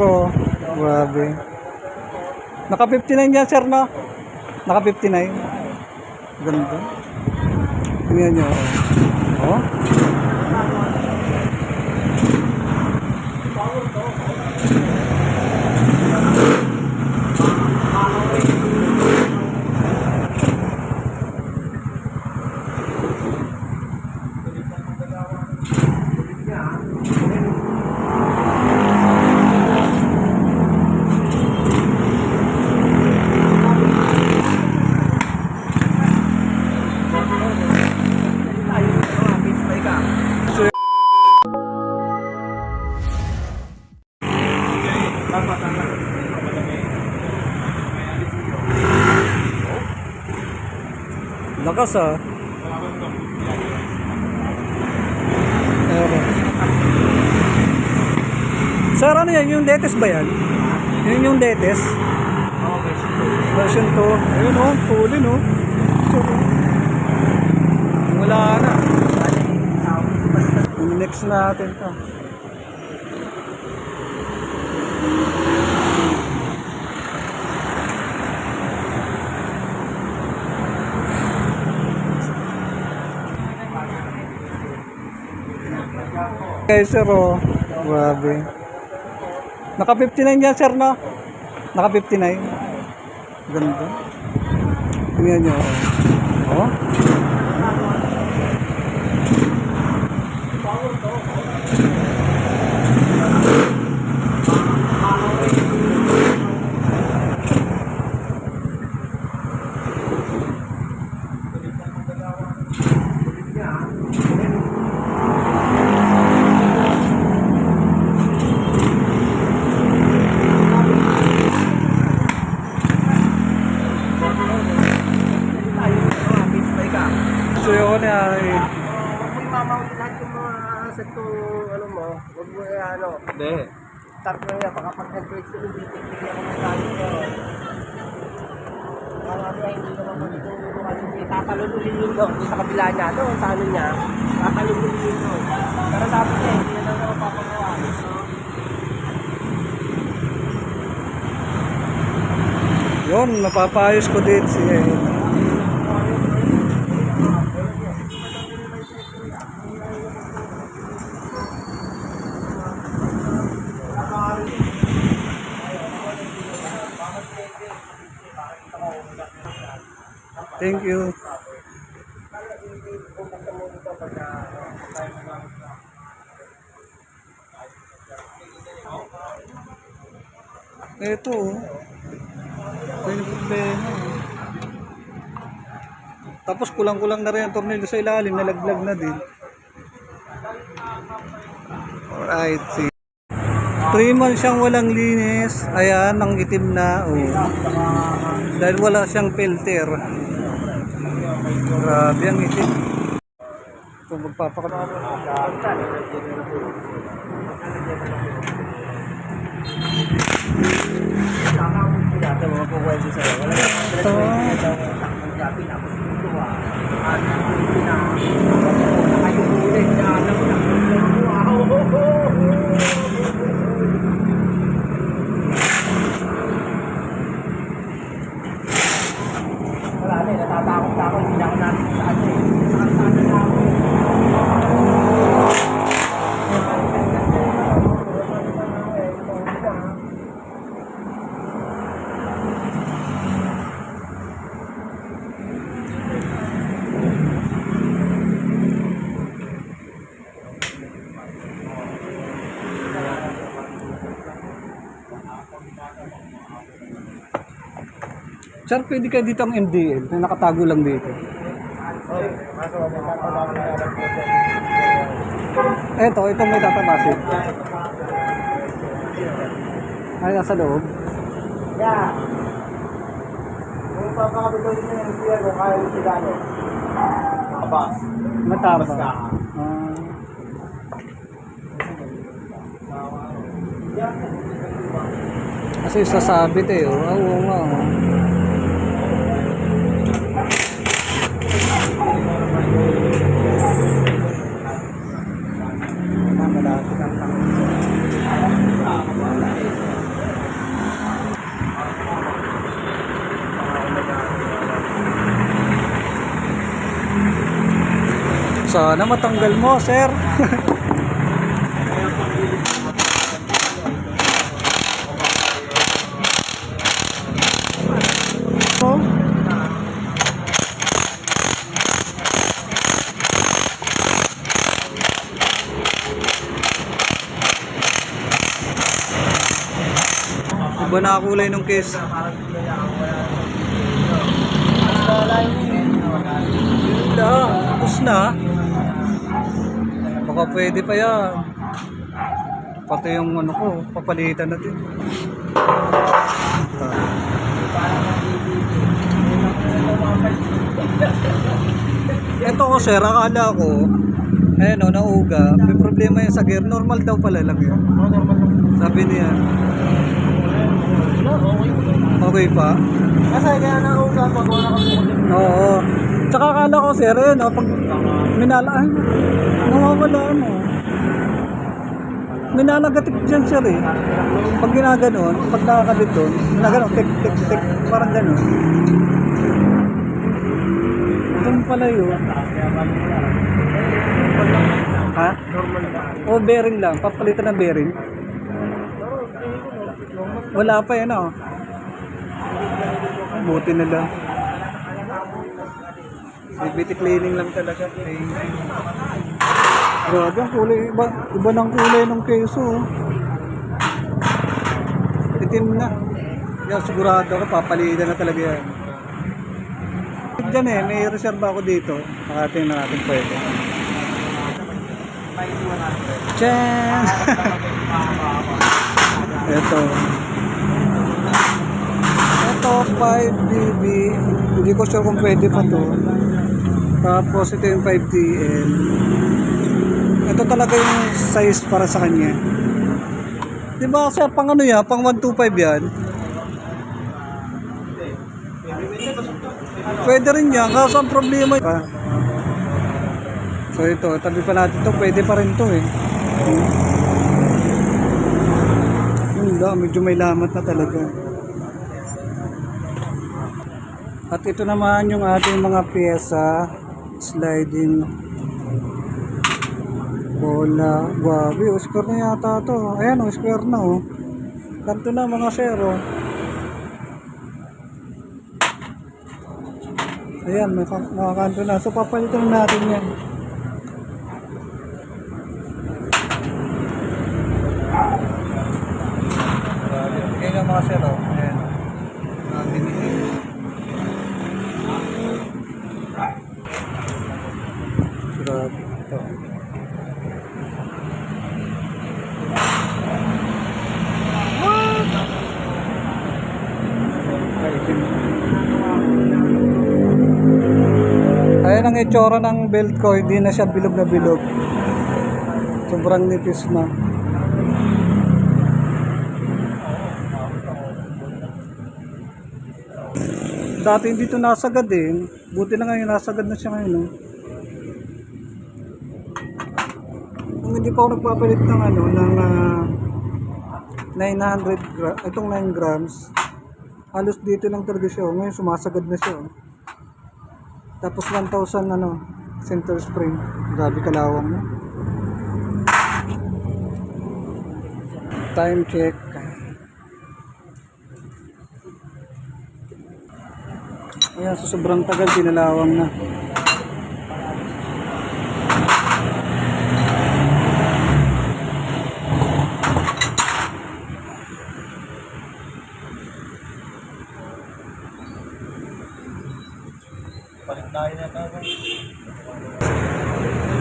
Oh, grabe. Naka 59 yan, sir, no? Naka 59. Ganda. Tingnan nyo. Oh. Lakas ah. Sir, ano yan? Yung latest ba yan? Yun yung latest? Version 2. Ayun o, fully no. Wala na. Next natin to. Okay, sir, oh. Grabe. Naka 59 yan, sir, no? Naka 59. Ganda. Tingnan nyo, oh. Oh. So yun ay Mamount lahat yung mga asset ko, ano mo, huwag mo ano. hindi. Start na yan, baka pag nag-break ko, hindi ako masabi ko. Marami ay hindi naman magtutulungan, tatalulunin doon sa kabila niya, doon sa ano niya, tatalulunin doon. Pero sabi niya, hindi na daw ako papagawa. Yun, napapayos ko din siya. Thank you. Ito, ito yung problema. Tapos kulang-kulang na rin ang tornilyo sa ilalim, nalaglag na din. Alright, see. 3 months siyang walang linis. Ayan, ang itim na. Oh. Dahil wala siyang filter. Grabe ang itim. Ito magpapakatapos. Wala na, natatakot ako, hindi na ako natin sa ano eh. Nakasana na ako. Sir, pwede kayo dito ang MDL na nakatago lang dito. Ito may tatabasin. Ay, nasa loob. Yeah. Kung papakabito din yung MDL, kung kaya yung sigano. Abas. Mataba. Kasi sasabit eh. Oh. Oo nga. Oh. Malapit ang Sana matanggal mo, sir. Oh. Iba na kulay ng case. Tapos na. Baka pwede pa yan. Pati yung ano ko, papalitan natin. Ito ko sir, akala ko, ayan o, nauga. May problema yung sa gear. Normal daw pala lang yun. Sabi niya. Okay pa? Kasi kaya nauga pag wala ka po. Oo. Tsaka akala ko sir, yun o, pag minalaan, nawawala mo. Minalagatik dyan sir eh. Pag ginaganon, pag nakakabit doon, ginaganon, tik, tik, tik, parang ganon. Doon pala yun. Ha? O bearing lang, papalitan ng bearing. Wala pa yan o. Buti na lang. CVT cleaning lang talaga. Grabe ang kulay. Iba ng kulay ng keso. Itim na. Yan, sigurado ako papalitan na talaga yan. Diyan eh, may reserve ako dito. Nakating na natin pwede. Tiyaan! Ito. Ito, 5BB. Hindi ko sure kung pwede pa to. Tapos ito yung 5TL. Ito talaga yung size para sa kanya. Diba sir, pang ano yan? Pang 125 yan. Pwede rin yan. Kaso ang problema so ito, tabi pa natin to. Pwede pa rin to eh. Medyo may lamat na talaga. At ito naman yung ating mga pyesa. Sliding bola. Wabi, square na yata to. Ayan o, square na o. Kanto na mga zero. Ayan, makakanto na. So papalitan natin yan. Ayan yung mga zero. Ayan. Grabe. Ito. Ayan ang itsura ng belt ko, hindi na siya bilog na bilog. Sobrang nipis na. Dati hindi ito nasagad eh. Buti na ngayon nasagad na siya ngayon. Kung hindi pa ako nagpapalit ng ano, ng 900 grams, itong 9 grams, halos dito lang talaga siya. Ngayon sumasagad na siya. Tapos 1,000 ano, center spring. Grabe kalawang na. Time check. Ayan, so sobrang tagal, pinalawang na.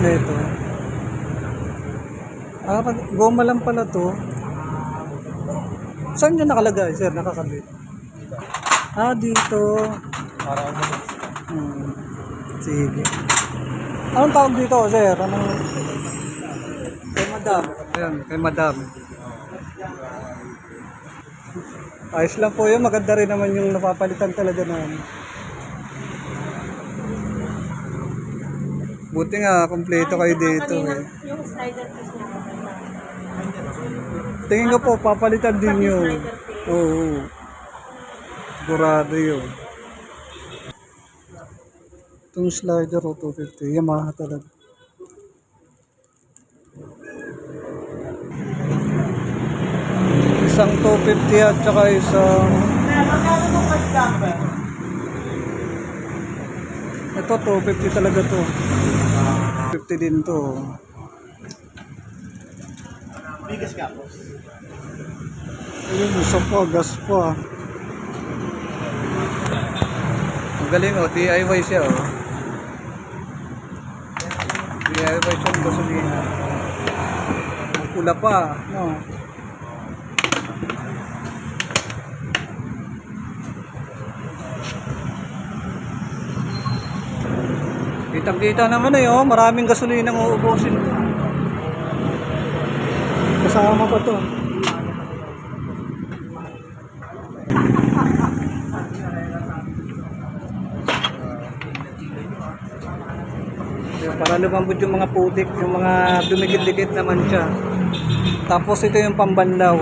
Ito. Goma lang pala to. Saan yun nakalagay, sir? Nakakabit. Dito. Sige. Anong tawag dito, sir? Anong... Kay madam. Ayan, kay madam. Ayos lang po yun. Maganda rin naman yung napapalitan talaga namin. Buti nga, kompleto kayo dito eh. Yung slider piece niya. Tingin ko po, papalitan din yun. Oo. Sigurado yun. Itong slider o 250, Yamaha talaga. Isang 250 at saka isang... Ito 250 talaga to. 50 din to. Bigas ka po. Ayun, isa pa, gas pa. Ang galing oh, DIY siya oh. DIY siya ng gasolina. Ang pula pa, no? Kitang-kita naman eh oh, maraming gasolina ang uubusin to. Kasama pa to. Para lumambot yung mga putik, yung mga dumikit-dikit naman siya. Tapos ito yung pambanlaw.